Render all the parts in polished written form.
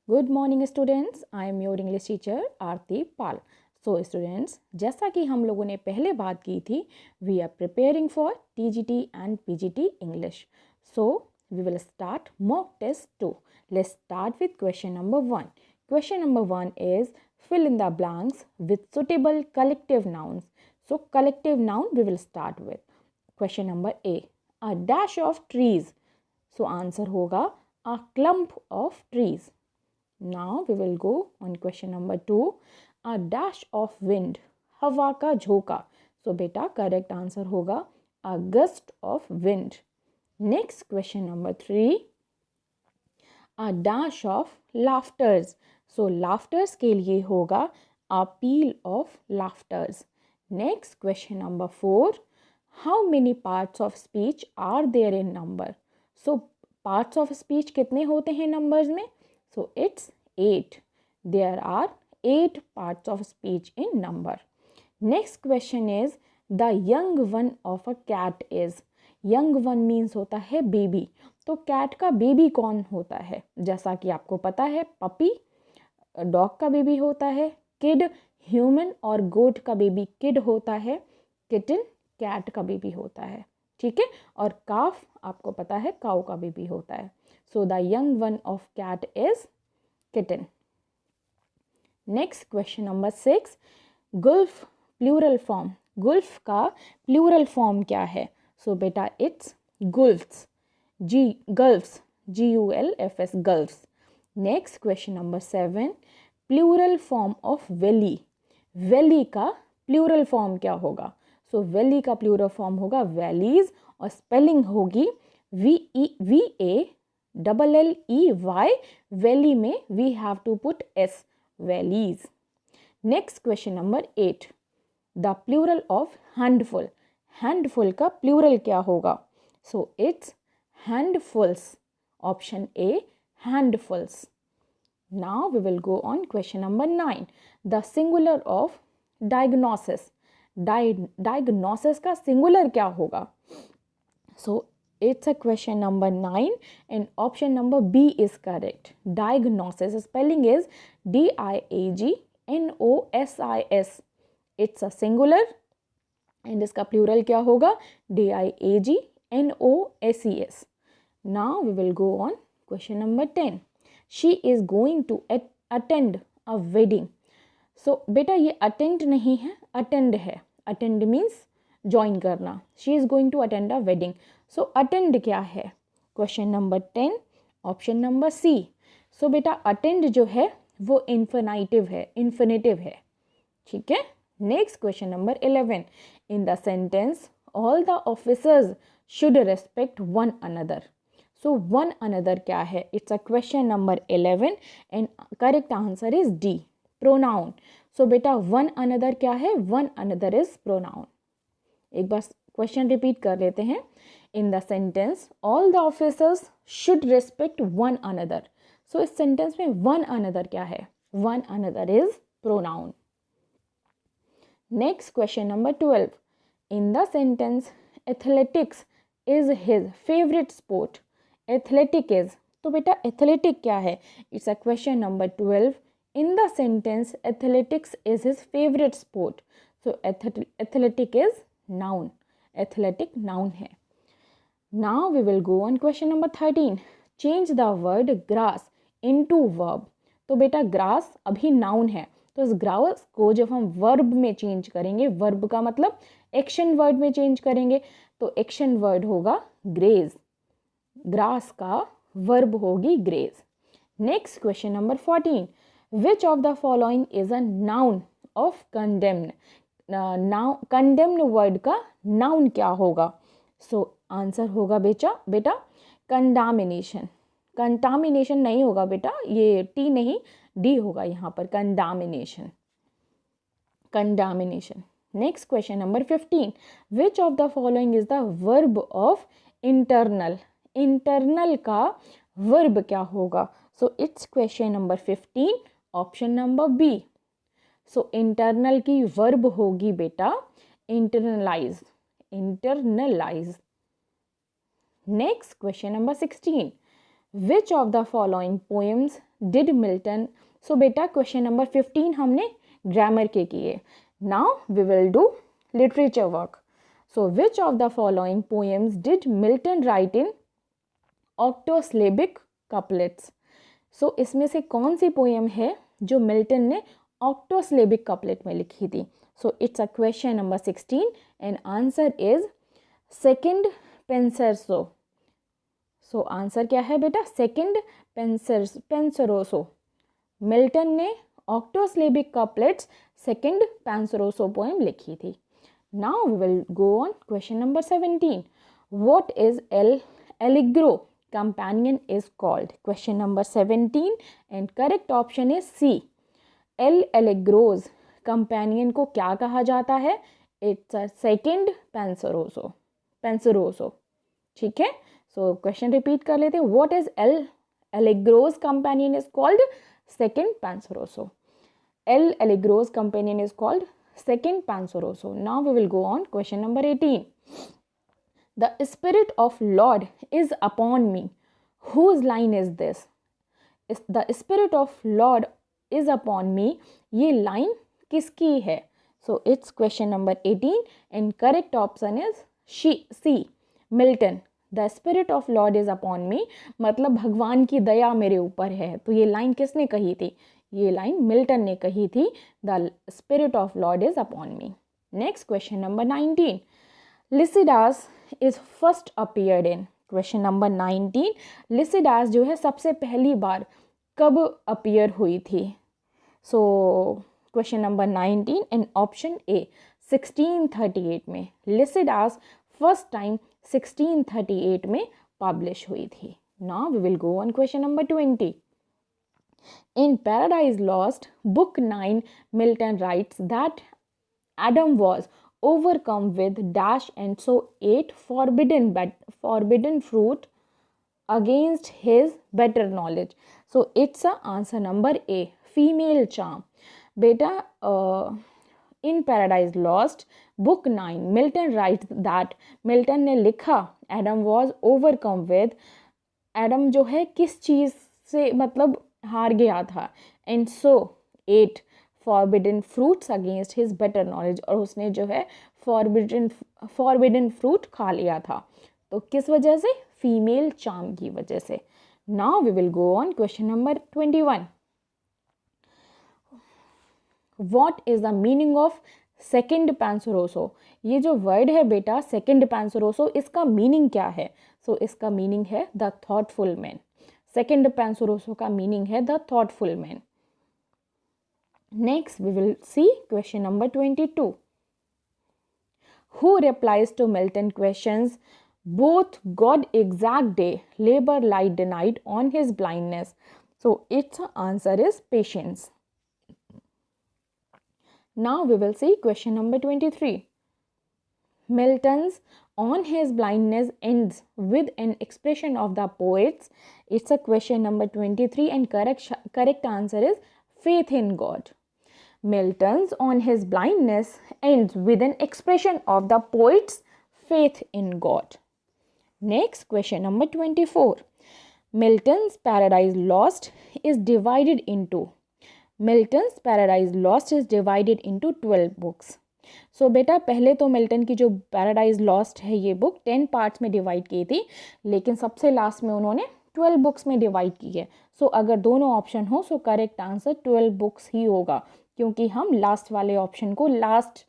Good morning students, I am your English teacher Aarti Pal. So students, जैसा कि हम लोगों ने पहले बात की थी, we are preparing for TGT and PGT English. So we will start mock test 2. Let's start with question number 1. Question number 1 is fill in the blanks with suitable collective nouns. So collective noun we will start with. Question number A, a dash of trees. So answer होगा a clump of trees. Now we will go on question number 2. A dash of wind. हवा का झोंका. So बेटा correct answer होगा a gust of wind. Next question number 3. A dash of laughters. So laughters के लिए होगा a peal of laughters. Next question number 4. How many parts of speech are there in number? So parts of speech कितने होते हैं numbers में? So it's 8. There are 8 parts of speech in number. Next question is the young one of a cat is. Young one means होता है baby. तो cat का baby कौन होता है? जैसा कि आपको पता है puppy डॉग का बेबी होता है, किड ह्यूमन और गोट का बेबी किड होता है, किटन कैट का बेबी होता है, ठीक है। और काफ आपको पता है काऊ का बेबी होता है। So the young one of cat is kitten. Next question number 6, gulf plural form. Gulf का प्लूरल फॉर्म क्या है? सो बेटा it's gulfs, gulfs, GULFS gulfs. Next question number 7, plural form of valley. Valley का plural form क्या होगा? So valley का plural form होगा valleys और स्पेलिंग होगी VALLEY। वैली में we have to put S, valleys. Next question number 8, the plural of handful. Handful का plural क्या होगा? So it's handfuls, option A handfuls. Now we will go on question number 9. The singular of diagnosis. Diagnosis का singular क्या होगा? So it's a question number 9 and option number B is correct. Diagnosis spelling is DIAGNOSIS. It's a singular and इसका plural क्या होगा? DIAGNOSES. Now we will go on question number 10. She is going to attend a wedding. So बेटा ये attend नहीं है, attend है. Attend means join करना. She is going to attend a wedding. So attend क्या है? Question number 10, option number C. So बेटा attend जो है वो infinitive है, ठीक है। Next question number 11. In the sentence, all the officers should respect one another. So one another क्या है? It's a question number 11 and correct answer is D, pronoun. So बेटा one another क्या है? One another is pronoun. एक बार question repeat कर लेते हैं। In the sentence, all the officers should respect one another. So इस सेंटेंस में one another क्या है? One another is pronoun. Next question number 12. In the sentence, athletics is his favorite sport. Athletic is, तो बेटा athletic क्या है? It's a question number 12. In the sentence athletics is his favourite sport. So athletic is noun, athletic noun है। Now we will go on question number 13. Change the word grass into verb. तो बेटा grass अभी noun है, तो इस grass को जब हम वर्ब में चेंज करेंगे, वर्ब का मतलब एक्शन वर्ड में चेंज करेंगे, तो एक्शन वर्ड होगा ग्रेज। ग्रास का वर्ब होगी graze. Next question number 14. Which of the following is a noun of condemned. Condemned word का नाउन क्या होगा? सो आंसर होगा बेटा कंडामिनेशन। कंटामिनेशन नहीं होगा बेटा, ये टी नहीं डी होगा यहाँ पर, contamination, contamination. Next question number 15. Which of the following is the verb of internal. Internal का वर्ब क्या होगा? So it's question number 15, option number B. So internal की वर्ब होगी बेटा internalise, internalise. Next question number 16. Which of the following poems did Milton, so बेटा question number 15 हमने grammar के किए. Now we will do literature work. So which of the following poems did Milton write in octosyllabic couplets. So इसमें से कौन सी poem है जो Milton ने ऑक्टोसिलेबिक कपलेट में लिखी थी. So it's a question number 16 and answer is second Penseroso. So answer क्या है बेटा, सेकंड पेंसरोसो. मिल्टन ने octosyllabic couplets second Penseroso poem लिखी थी. Now we will go on question number 17. What is L Allegro companion is called. Question number 17 and correct option is C. El Allegro's companion को क्या कहा जाता है? It's a second penseroso. ठीक है, so question repeat कर लेते हैं. What is El Allegro's companion is called? Second penseroso. El Allegro's companion is called second penseroso. Now we will go on question number 18. The spirit of Lord is upon me. Whose line is this? The spirit of Lord is upon me. ये line किसकी है? So it's question number 18 and correct option is C. Milton. The spirit of Lord is upon me. मतलब भगवान की दया मेरे ऊपर है. तो ये line किसने कही थी? ये line मिल्टन ने कही थी. The spirit of Lord is upon me. Next question number 19. Lycidas is first appeared in. Question number 19. Lycidas जो है सबसे पहली बार कब अपीयर हुई थी? सो question number 19 and option A 1638 में. लिसिडास फर्स्ट टाइम 1638 में पब्लिश हुई थी. Now we will go on question number 20. In Paradise Lost, book 9, Milton writes that Adam was overcome with dash and so ate forbidden fruit against his better knowledge. So it's a answer number A, female charm. Beta, in Paradise Lost, book 9, Milton writes that Milton ने लिखा Adam was overcome with, Adam जो है किस चीज़ से मतलब हार गया था, and so ate forbidden fruits against his better knowledge, और उसने जो है फॉरबिडन फ्रूट खा लिया था. तो किस वजह से? फीमेल चार्म की वजह से. Now we will go on question number 21. What is the meaning of second Penseroso? ये जो वर्ड है बेटा सेकंड पेंसरोसो, इसका मीनिंग क्या है? सो इसका मीनिंग है द थॉटफुल मैन. सेकंड पेंसरोसो का मीनिंग है the thoughtful man. Next, we will see question number 22. Who replies to Milton questions? Both God exact day, labor light denied on his blindness. So its answer is patience. Now we will see question number 23. Milton's on his blindness ends with an expression of the poets. It's a question number 23 and correct answer is faith in God. Milton's on his blindness ends with an expression of the poet's faith in God. Next question number 24. Milton's Paradise Lost is divided into 12 books. सो बेटा पहले तो Milton की जो paradise lost है ये book 10 parts में divide की थी, लेकिन सबसे लास्ट में उन्होंने 12 बुक्स में डिवाइड की है. सो अगर दोनों ऑप्शन हो सो करेक्ट आंसर 12 बुक्स ही होगा, क्योंकि हम लास्ट वाले ऑप्शन को लास्ट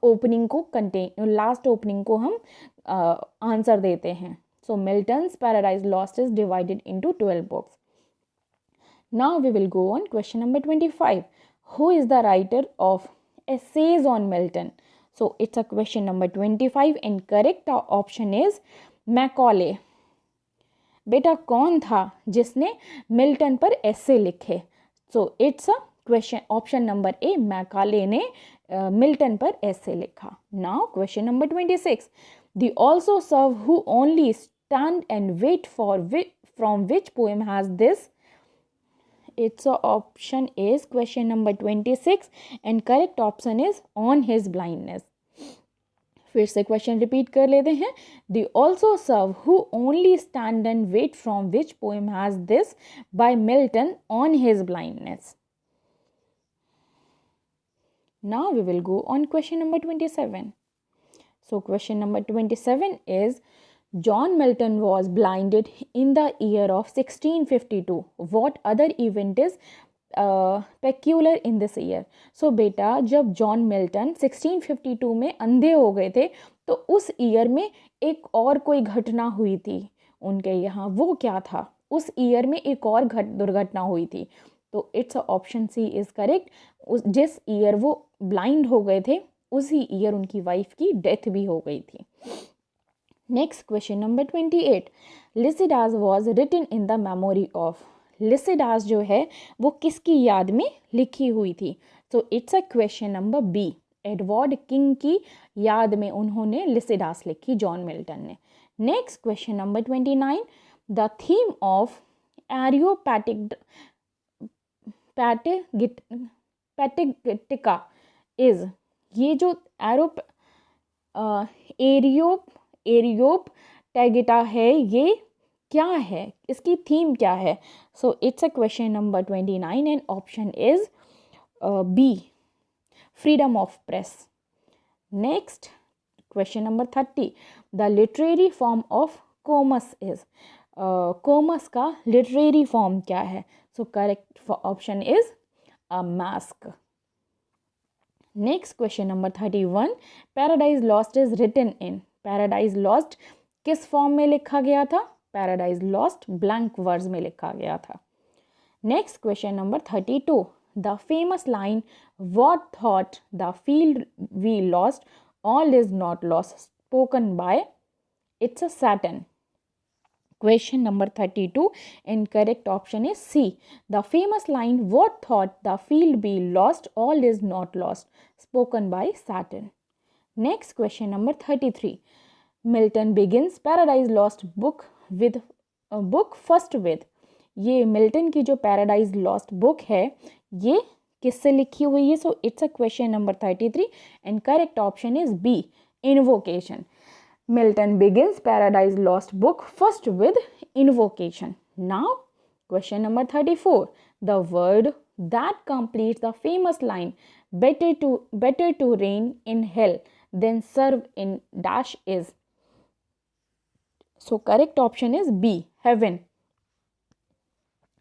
ओपनिंग को हम आंसर देते हैं. So Milton's Paradise Lost is divided into 12 books. Now we will go on question number 25. Who is the writer of essays on Milton? So it's a question number 25 and correct option is Macaulay. बेटा कौन था जिसने Milton पर essay लिखे? So it's a question option number A, Macaulay ने Milton पर essay लिखा. Now question number 26. The also serve who only stand and wait for from which poem has this? Its option is question number 26 and correct option is on his blindness. फिर से question repeat कर लेते हैं. They also serve who only stand and wait from which poem has this by Milton on his blindness. Now we will go on question number 27. So question number 27 is John Milton was blinded in the year of 1652. What other event is peculiar in this year? So बेटा जब John Milton 1652 में अंधे हो गए थे तो उस year में एक और कोई घटना हुई थी उनके यहाँ. वो क्या था? उस ईयर में एक और दुर्घटना हुई थी. तो it's option C is correct. जिस ईयर वो ब्लाइंड हो गए थे उसी ईयर उनकी वाइफ की डेथ भी हो गई थी. Next question number 28. Lycidas was written in the memory of. Lycidas जो है वो किसकी याद में लिखी हुई थी? So it's a question number B. Edward King की याद में उन्होंने लिसिडास लिखी जॉन मिल्टन ने. Next question number 29. The theme of पैटिगिटिका इज. ये जो एरियोपटैगिटा है ये क्या है? इसकी थीम क्या है? So it's a question number 29 and option is B, freedom of press. Next question number 30. The literary form of Comus is. Comus का लिटरेरी फॉर्म क्या है? So correct option is a masque. Next question number 31. Paradise Lost is written in. Paradise Lost किस form में लिखा गया था? Paradise lost blank words में लिखा गया था. Next question number 32. The famous line what thought the field we lost all is not lost spoken by. It's a Saturn. Question number 32 and correct option is C. The famous line what thought the field be lost all is not lost spoken by Saturn. Next question number 33. Milton begins Paradise Lost book first with. ये Milton की जो paradise lost book है ये किससे लिखी हुई है? So it's a question number 33 and correct option is B, invocation. Milton begins Paradise Lost book first with invocation. Now, question number 34. The word that completes the famous line, better to reign in hell than serve in dash is. So, correct option is B, heaven.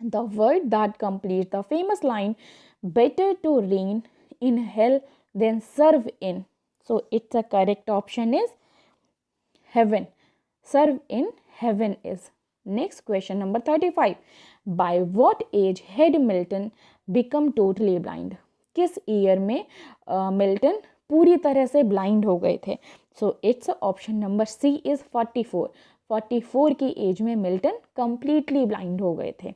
The word that completes the famous line, better to reign in hell than serve in. So, it's a correct option is heaven. Serve in heaven is. Next question number 35. By what age had Milton become totally blind? किस year में Milton पूरी तरह से blind हो गए थे? So it's option number C is 44. 44 की as में मिल्टन कंप्लीटली ब्लाइंड हो गए थे.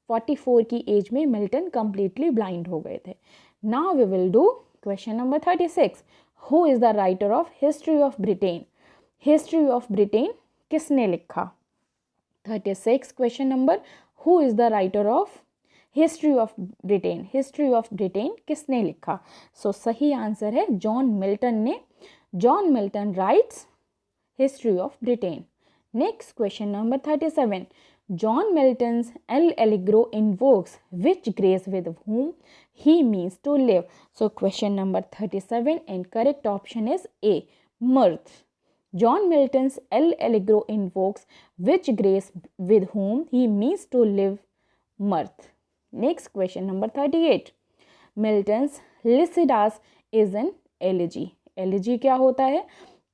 44 की एज में मिल्टन कंप्लीटली ब्लाइंड हो गए थे. Now we will do question number 36. Who is the writer of History of Britain? History of Britain किसने लिखा? 36 question number. Who is the writer of History of Britain? History of Britain किसने लिखा? So सही answer है John Milton ने. John Milton writes History of Britain. Next question number 37. John Milton's L Allegro invokes which grace with whom he means to live. So question number 37 and correct option is A, mirth. John Milton's El Allegro invokes which grace with whom he means to live, mirth. Next question number 38. Milton's Lycidas is an elegy. Elegy क्या होता है?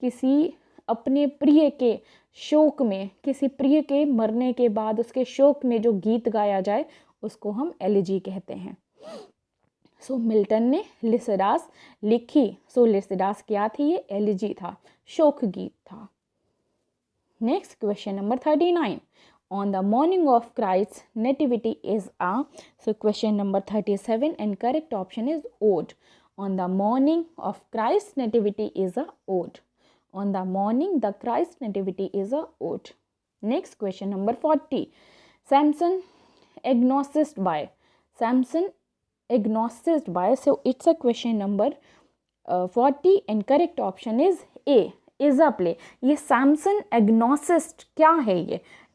किसी अपने प्रिय के शोक में, किसी प्रिय के मरने के बाद उसके शोक में जो गीत गाया जाए उसको हम एलिजी कहते हैं. सो मिल्टन ने लिसिडास लिखी. सो लिसिडास क्या थी? ये एलिजी था, शोक गीत था. Next question number 39. On the morning of Christ nativity is a. So question number 37 and correct option is ode. On the morning of Christ nativity is a ode. On the morning the Christ nativity is a ode. Next question number 40. Samson Agonistes by. Samson agnostic by. So it's a question number 40 and correct option is A, is a play. ये Samson Agonistes क्या है?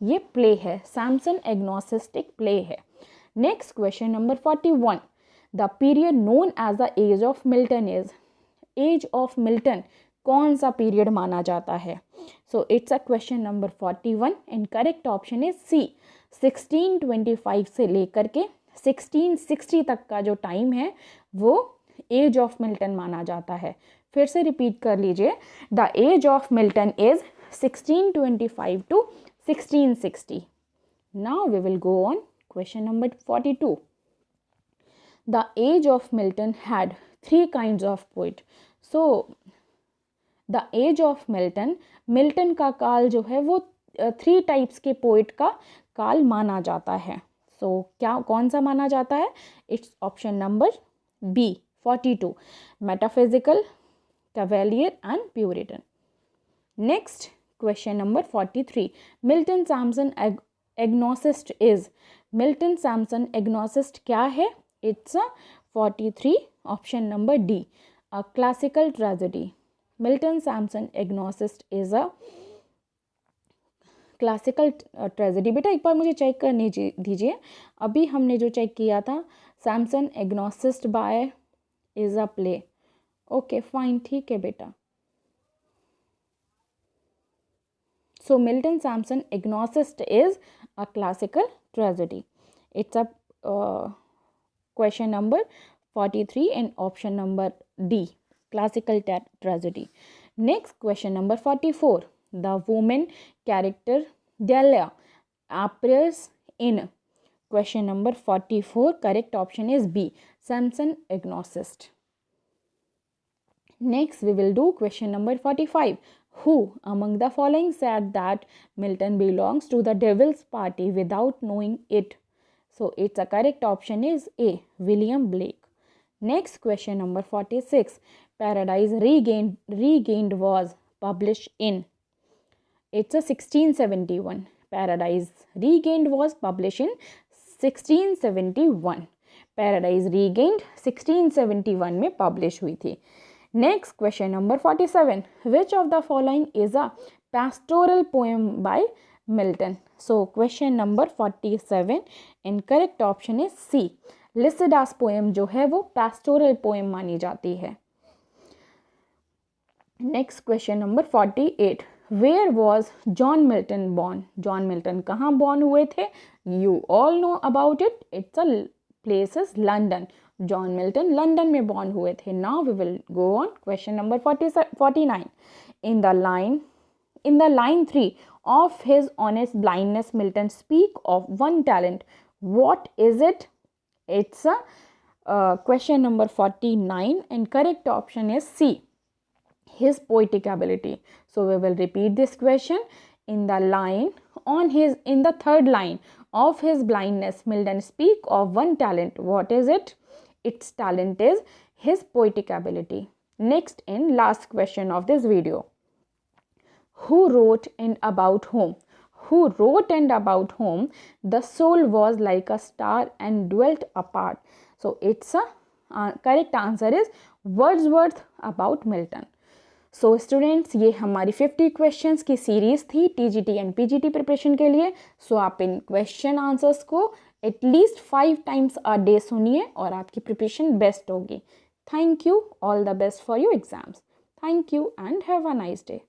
ये play है, Samson Agonistic play है। Next question number 41, the period known as the age of Milton is. Age of Milton कौन सा period माना जाता है? So it's a question number 41 and correct option is C. 1625 से लेकर के 1660 तक का जो टाइम है वो एज ऑफ मिल्टन माना जाता है। फिर से रिपीट कर लीजिए, the age of Milton is 1625 to 1660. Now we will go on question number 42. The age of Milton had three kinds of poet. So the age of Milton, Milton का काल जो है वो 3 टाइप्स के पोइट का काल माना जाता है। सो क्या कौन सा माना जाता है? It's option number B 42, metaphysical, cavalier and puritan. Next question number 43, Milton Samson Agonistes is. Milton Samson Agonistes क्या है? It's 43, option number D, a classical tragedy. Milton Samson Agonistes is a classical tragedy. बेटा एक बार मुझे check करने दीजिए, अभी हमने जो चेक किया था Samson Agonistes by is a play. Okay fine, ठीक है बेटा। So Milton Samson Agonistes is a classical tragedy. It's a question number 43 and option number D, classical tragedy. Next question number 44, the woman character Delia appears in. Question number 44, correct option is B, Samson Agnosist. Next we will do question number 45, who among the following said that Milton belongs to the devil's party without knowing it? So its a correct option is A, William Blake. Next question number 46, Paradise Regained was published in. It's a 1671. Paradise Regained was published in 1671. Paradise Regained 1671 में publish हुई थी। Next question number 47, which of the following is a pastoral poem by Milton? So question number 47 and correct option is C, Lycidas poem जो है वो pastoral poem मानी जाती है। Next question number 48, where was John Milton born? John Milton कहाँ born हुए थे? You all know about it, it's a place is London. John Milton London में बॉर्न हुए थे। Now we will go on question number 49, in the line 3 of his honest blindness Milton speak of one talent, what is it? It's a question number 49 and correct option is C, his poetic ability. So we will repeat this question. In the third line of his blindness, Milton speak of one talent. What is it? Its talent is his poetic ability. Next and last question of this video, who wrote and about whom? Who wrote and about whom the soul was like a star and dwelt apart? So it's a correct answer is Wordsworth about Milton. So students, ये हमारी 50 questions की series थी TGT and PGT preparation के लिए। सो आप इन question answers को at least 5 times a day सुनिए और आपकी प्रिपरेशन बेस्ट होगी। Thank you, all the best for your exams. Thank you and have a nice day.